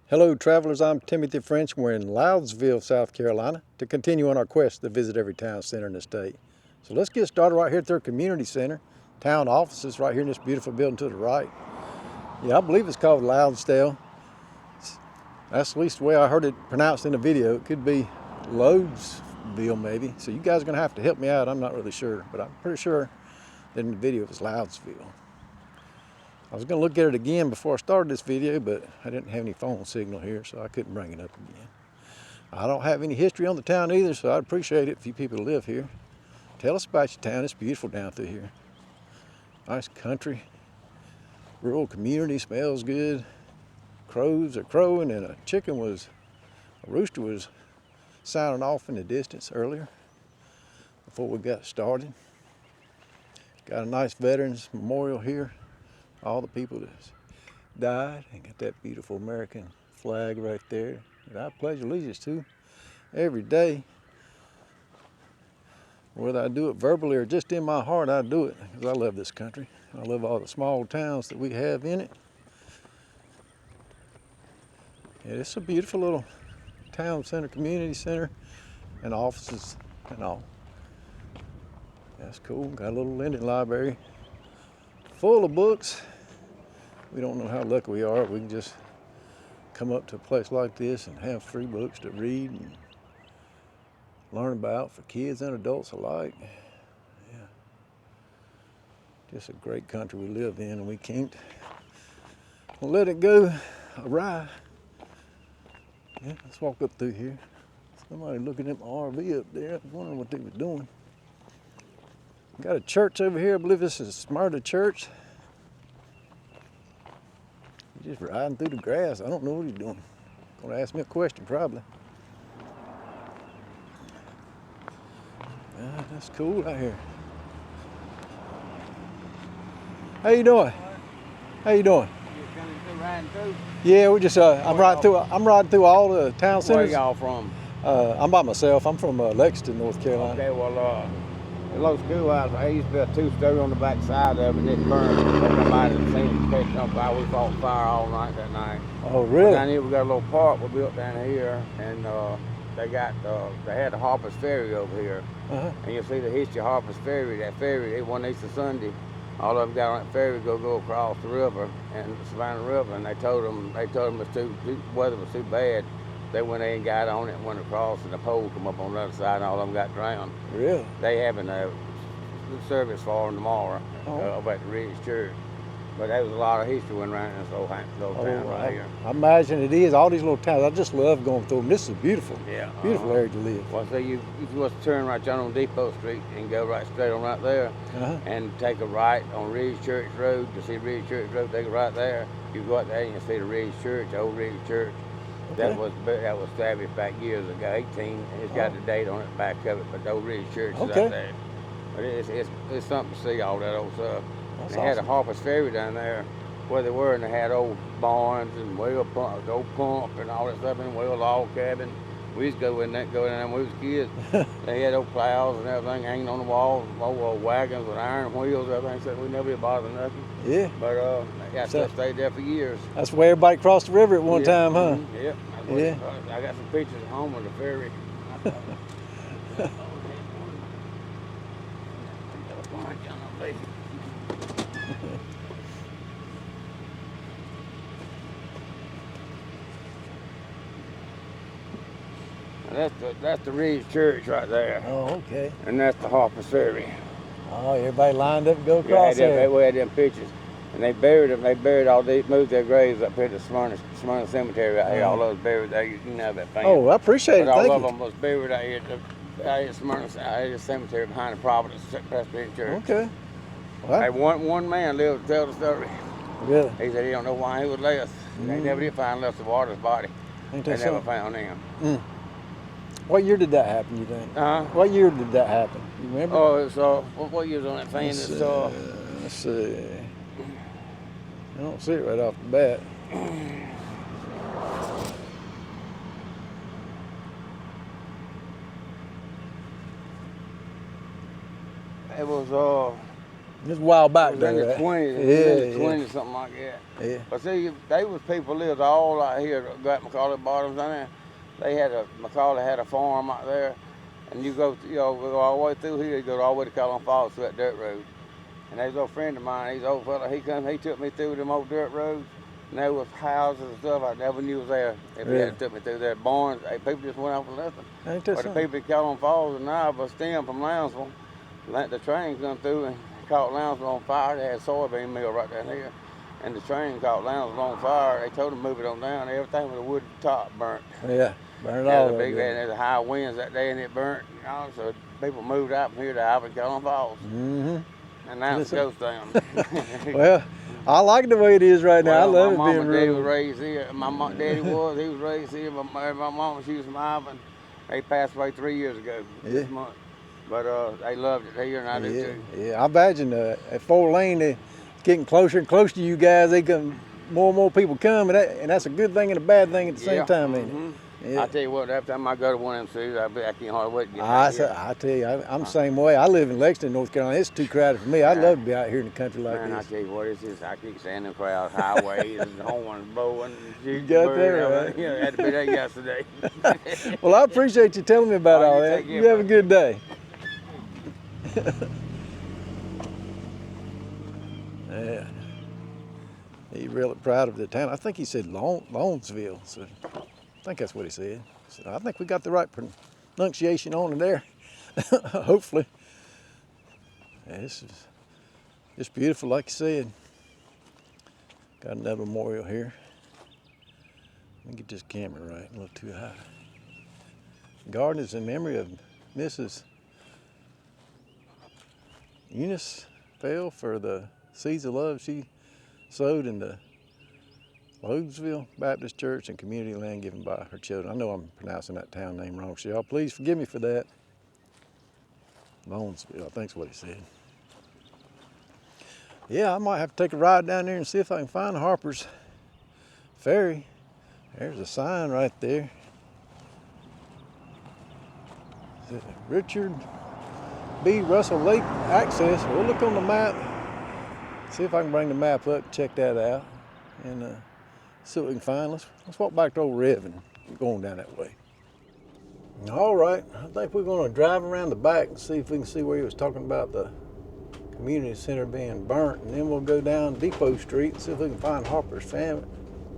Hello travelers, I'm Timothy French. We're in Lowndsville, South Carolina to continue on our quest to visit every town center in the state. So let's get started right here at their community center. Town offices right here in this beautiful building to the right. Yeah, I believe it's called Lowndsville. That's at least the way I heard it pronounced in the video. It could be Lowndsville maybe. So you guys are gonna have to help me out. I'm not really sure, but I'm pretty sure that in the video it was Lowndsville. I was going to look at it again before I started this video, but I didn't have any phone signal here, so I couldn't bring it up again. I don't have any history on the town either, so I'd appreciate it if you people live here. Tell us about your town. It's beautiful down through here. Nice country, rural community, smells good. Crows are crowing, and a rooster was sounding off in the distance earlier before we got started. Got a nice Veterans Memorial here. All the people that's died, and got that beautiful American flag right there that I pledge allegiance to every day. Whether I do it verbally or just in my heart, I do it because I love this country. I love all the small towns that we have in it. Yeah, it's a beautiful little town center, community center, and offices and all. That's cool. Got a little lending library full of books. We don't know how lucky we are. We can just come up to a place like this and have free books to read and learn about for kids and adults alike. Yeah. Just a great country we live in, and we can't let it go awry. Yeah, let's walk up through here. Somebody looking at my RV up there. I was wondering what they were doing. Got a church over here. I believe this is Smyrna Church. Just riding through the grass. I don't know what he's doing. Gonna ask me a question probably. That's cool out here. How you doing? How you doing? You coming through, riding through? Yeah, we just I'm riding through all the town centers. Where y'all from? I'm by myself. I'm from Lexington, North Carolina. Okay, well, the low schoolhouse, I used to be a two-story on the back side of it, and it burned. Nobody had seen the catching up fire. We fought fire all night that night. Oh, really? Down here, we got a little park we built down here, and they had the Harper's Ferry over here. And you'll see the history of Harper's Ferry. That ferry, they won Easter Sunday. All of them got on that ferry to go across the river, and the Savannah River, and they told them the weather was too bad. They went in and got on it and went across, and the pole come up on the other side, and all of them got drowned. Really? They having a service for them tomorrow over at the Ridge Church. But there was a lot of history went around in this little town right here. I imagine it is. All these little towns, I just love going through them. This is beautiful. Yeah. Beautiful area to live. Well, so you must turn right down on Depot Street and go right straight on right there, and take a right on Ridge Church Road. You see Ridge Church Road, take it right there. You go out there and you see the Ridge Church, the old Ridge Church. Okay. That was established back years ago, 18. It's got the date on it back of it, but the old Ridge Church is out there. But it's something to see, all that old stuff. They had a Harper's Ferry down there where they were, and they had old barns and old pump and all that stuff in the log cabin. We used to go in there when we was kids. They had old plows and everything hanging on the walls, old wagons with iron wheels, everything. So we never bothered nothing. Yeah. But that stuff stayed there for years. That's where everybody crossed the river at one time, huh? Yeah. Yeah. I got some pictures at home of the ferry. That's the Ridge Church right there. Oh, okay. And that's the Harper's Ferry. Oh, everybody lined up to go across there. We had them pictures. And they buried them. They moved their graves up here to Smyrna Cemetery right here. All those buried there. You know that thing. Oh, I appreciate it. All of them was buried out here at Smyrna Cemetery behind the Providence Presbyterian Church. Okay. Well, one man lived to tell the story. Really? He said he don't know why he was left. They never did find Lester Waters' body. They never found him. What year did that happen, you think? What year did that happen? You remember? Oh, it's what year was on that thing? Let's see. I don't see it right off the bat. It was This a while back It was there, in the right? 20s, Yeah, in the 20s, something like that. yeah. But see, they was people lived all out here, got Macaulay Bottoms down there. Macaulay had a farm out there, and go all the way through here, you go all the way to Colon Falls through that dirt road. And there's a friend of mine, he's an old fella, he took me through them old dirt roads, and there was houses and stuff I never knew was there. If he hadn't took me through there, barns, people just went off and left them. Ain't that But the something? people at Colon Falls and I was stem from Lowndsville, the train come through and caught Lowndsville on fire. They had a soybean mill right down here, and the train caught Lowndsville on fire. They told them to move it on down. Everything with a wood top burnt. Yeah, burn it all up. There was high winds that day, and it burnt. So people moved out from here to Alvin, Colon Falls. Mm-hmm. And now it's a ghost town. Well, I like the way it is right now. I love it being My mom and daddy rural. was raised here. Daddy he was raised here. My mom, she was from Alvin. They passed away 3 years ago this month. But they loved it here, and I do too. Yeah, I imagine at 4-lane, it's getting closer and closer to you guys. More and more people come, and that's a good thing and a bad thing at the same time, ain't it? Yeah. I tell you what, every time I go to one of them cities, I can't hardly wait to get I tell you, I'm the same way. I live in Lexington, North Carolina. It's too crowded for me. I'd love to be out here in the country like Man, this. I tell you what, I keep seeing them crowds, highways, and horns blowing. You got that right. Yeah, I had to be there yesterday. Well, I appreciate you telling me about all that. You have a good day. Yeah. He's really proud of the town. I think he said Lowndsville. So I think that's what he said. So I think we got the right pronunciation on it there. Hopefully. Yeah, this is just beautiful, like you said. Got another memorial here. Let me get this camera right, a little too high. Garden is in memory of Mrs. Eunice fell for the seeds of love she sowed in the Lowndsville Baptist Church and community land given by her children. I know I'm pronouncing that town name wrong, so y'all please forgive me for that. Lowndsville, I think's what he said. Yeah, I might have to take a ride down there and see if I can find Harper's Ferry. There's a sign right there. Richard B. Russell Lake access. We'll look on the map, see if I can bring the map up, check that out, and see what we can find. Let's walk back to Old Rev and go on down that way. All right, I think we're going to drive around the back and see if we can see where he was talking about the community center being burnt, and then we'll go down Depot Street and see if we can find Harper's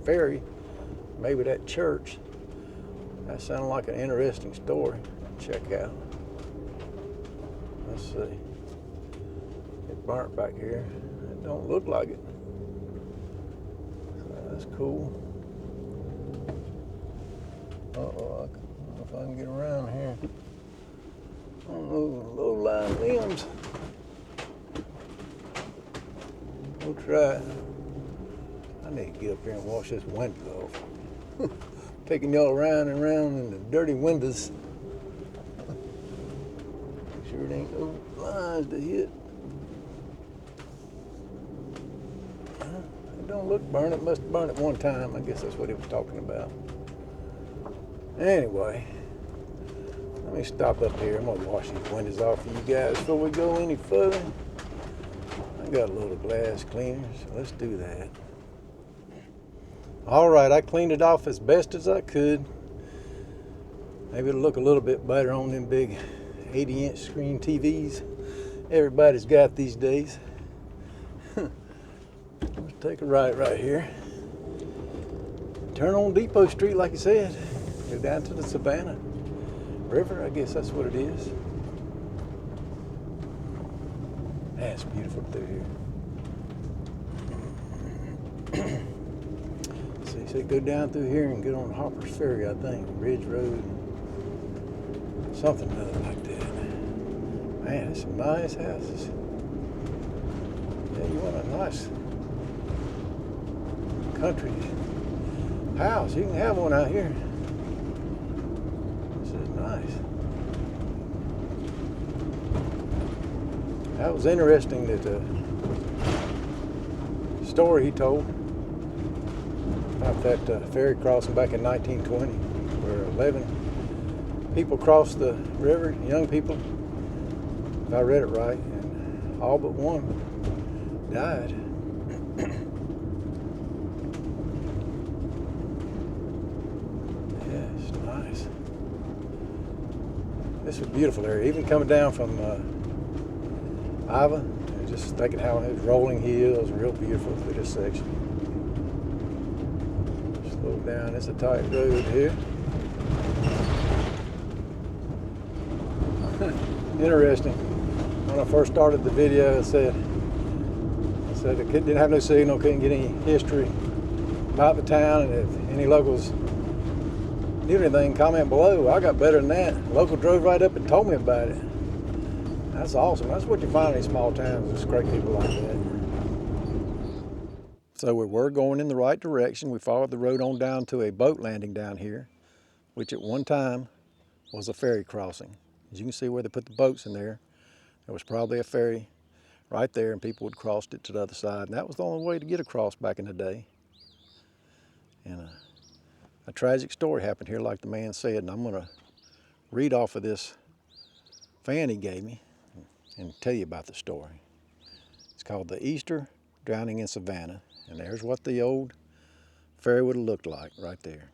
Ferry, maybe that church. That sounded like an interesting story. Check out. Let's see. It burnt back here. It don't look like it. So that's cool. Uh-oh, I don't know if I can get around here. I don't know, low-lying limbs. We'll try. I need to get up here and wash this window off. Taking y'all around and around in the dirty windows. Sure it ain't no lines to hit. It don't look burnt. It must have burned it one time. I guess that's what he was talking about. Anyway, let me stop up here. I'm gonna wash these windows off for you guys before we go any further. I got a load of glass cleaners, so let's do that. All right, I cleaned it off as best as I could. Maybe it'll look a little bit better on them big 80-inch screen TVs everybody's got these days. Let's take a right here. Turn on Depot Street, like you said. Go down to the Savannah River, I guess that's what it is. That's beautiful through here. So go down through here and get on Harper's Ferry, I think, Ridge Road, something like that. Man, there's some nice houses. Yeah, you want a nice country house, you can have one out here. This is nice. That was interesting, that story he told about that ferry crossing back in 1920, where 11 people crossed the river, young people, if I read it right, and all but one died. Yeah, it's nice. This is a beautiful area. Even coming down from Iva, just thinking how it's rolling hills, real beautiful through this section. Slow down. It's a tight road here. Interesting. When I first started the video, I said it didn't have no signal, couldn't get any history about the town, and if any locals knew anything, comment below. I got better than that. A local drove right up and told me about it. That's awesome. That's what you find in these small towns, is great people like that. So we were going in the right direction. We followed the road on down to a boat landing down here, which at one time was a ferry crossing. As you can see where they put the boats in there, there was probably a ferry right there, and people would cross it to the other side. And that was the only way to get across back in the day. And a tragic story happened here, like the man said, and I'm going to read off of this fan he gave me and tell you about the story. It's called The Easter Drowning in Savannah, and there's what the old ferry would have looked like right there.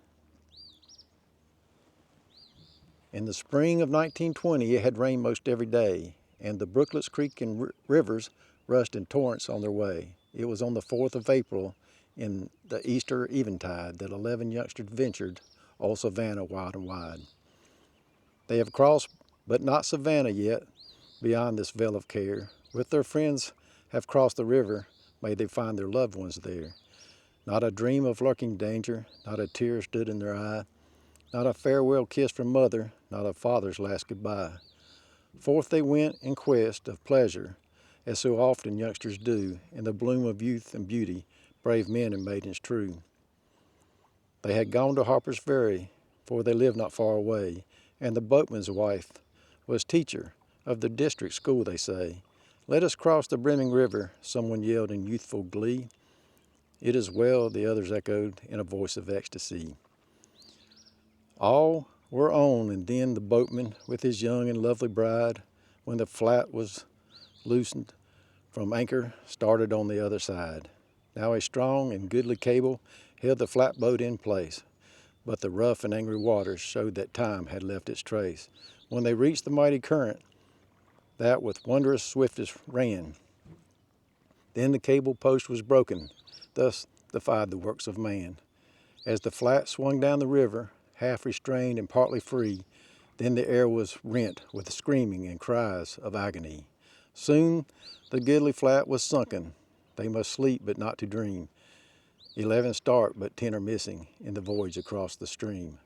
In the spring of 1920, it had rained most every day, and the brooklets, creeks, and rivers rushed in torrents on their way. It was on the 4th of April in the Easter eventide that 11 youngsters ventured old Savannah wild and wide. They have crossed, but not Savannah yet, beyond this veil of care. With their friends have crossed the river, may they find their loved ones there. Not a dream of lurking danger, not a tear stood in their eye, not a farewell kiss from mother, not a father's last goodbye. Forth they went in quest of pleasure, as so often youngsters do, in the bloom of youth and beauty, brave men and maidens true. They had gone to Harper's Ferry, for they lived not far away, and the boatman's wife was teacher of the district school, they say. Let us cross the brimming river, someone yelled in youthful glee. It is well, the others echoed in a voice of ecstasy. All were on, and then the boatman with his young and lovely bride, when the flat was loosened from anchor, started on the other side. Now a strong and goodly cable held the flatboat in place, but the rough and angry waters showed that time had left its trace. When they reached the mighty current that with wondrous swiftness ran, then the cable post was broken, thus defied the works of man. As the flat swung down the river, half restrained and partly free, then the air was rent with screaming and cries of agony. Soon the goodly flat was sunken. They must sleep but not to dream. 11 start, but 10 are missing in the voyage across the stream.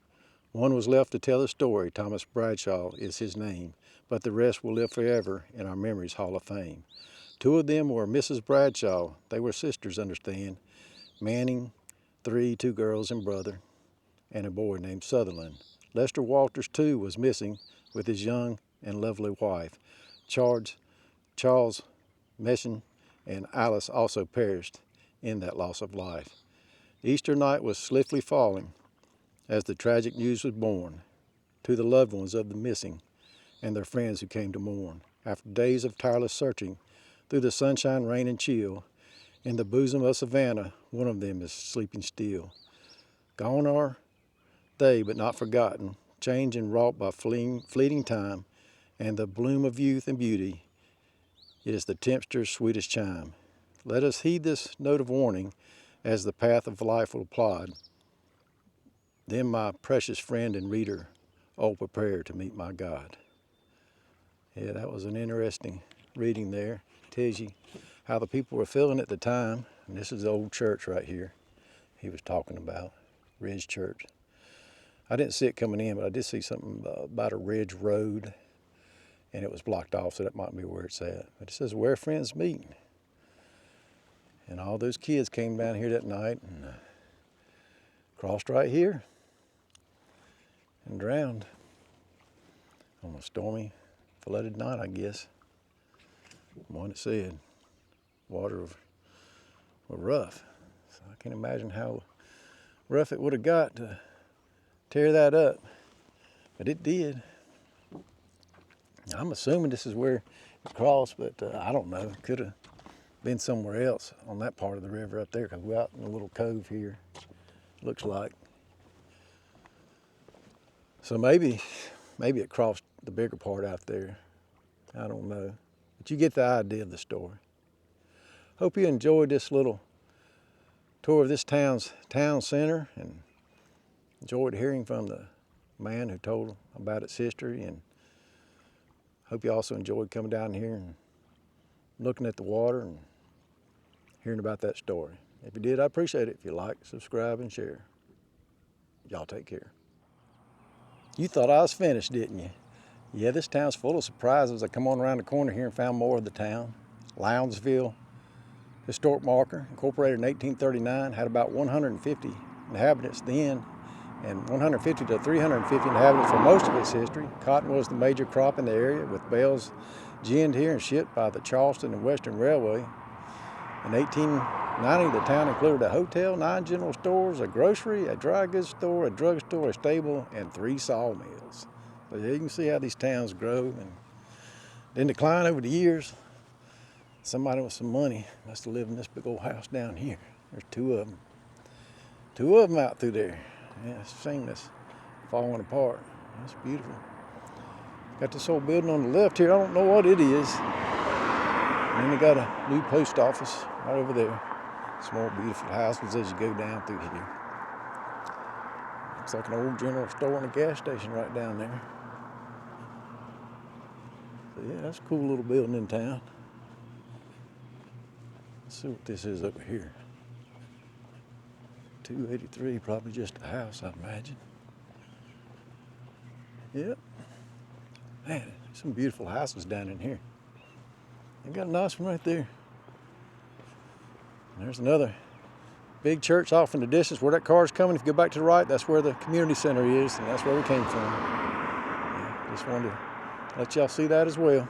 One was left to tell the story. Thomas Bradshaw is his name, but the rest will live forever in our memory's hall of fame. 2 of them were Mrs. Bradshaw. They were sisters, understand. Manning, 3, 2 girls and brother, and a boy named Sutherland. Lester Walters, too, was missing with his young and lovely wife. Charles Messon and Alice also perished in that loss of life. Easter night was swiftly falling as the tragic news was borne to the loved ones of the missing and their friends who came to mourn. After days of tireless searching through the sunshine, rain, and chill, in the bosom of Savannah, one of them is sleeping still. Gone are they, but not forgotten, changed and wrought by fleeting time, and the bloom of youth and beauty is the tempter's sweetest chime. Let us heed this note of warning as the path of life will plod. Then, my precious friend and reader, oh, prepare to meet my God. Yeah, that was an interesting reading there. Tells you how the people were feeling at the time. And this is the old church right here he was talking about, Ridge Church. I didn't see it coming in, but I did see something about a ridge road, and it was blocked off, so that might be where it's at. But it says where friends meet. And all those kids came down here that night and crossed right here and drowned on a stormy, flooded night, I guess. One that said water were rough. So I can't imagine how rough it would have got to tear that up, but it did. I'm assuming this is where it crossed, but I don't know. Could have been somewhere else on that part of the river up there, because we're out in a little cove here, looks like. So maybe it crossed the bigger part out there. I don't know. But you get the idea of the story. Hope you enjoyed this little tour of this town center, and enjoyed hearing from the man who told about its history, and hope you also enjoyed coming down here and looking at the water and hearing about that story. If you did, I appreciate it. If you like, subscribe, and share. Y'all take care. You thought I was finished, didn't you? Yeah, this town's full of surprises. I come on around the corner here and found more of the town. Lowndsville Historic Marker, incorporated in 1839, had about 150 inhabitants then, and 150 to 350 inhabitants for most of its history. Cotton was the major crop in the area, with bales ginned here and shipped by the Charleston and Western Railway. In 1890, the town included a hotel, 9 general stores, a grocery, a dry goods store, a drugstore, a stable, and 3 sawmills. So yeah, you can see how these towns grow and then decline over the years. Somebody with some money must have lived in this big old house down here. There's 2 of them. 2 of them out through there. Yeah, it's a shame that's falling apart. That's beautiful. Got this old building on the left here. I don't know what it is. And then they got a new post office right over there. Some more beautiful houses as you go down through here. Looks like an old general store and a gas station right down there. So yeah, that's a cool little building in town. Let's see what this is over here. 283, probably just a house, I'd imagine. Yep. Man, some beautiful houses down in here. They got a nice one right there. And there's another big church off in the distance where that car's coming. If you go back to the right, that's where the community center is, and that's where we came from. Yeah, just wanted to let y'all see that as well.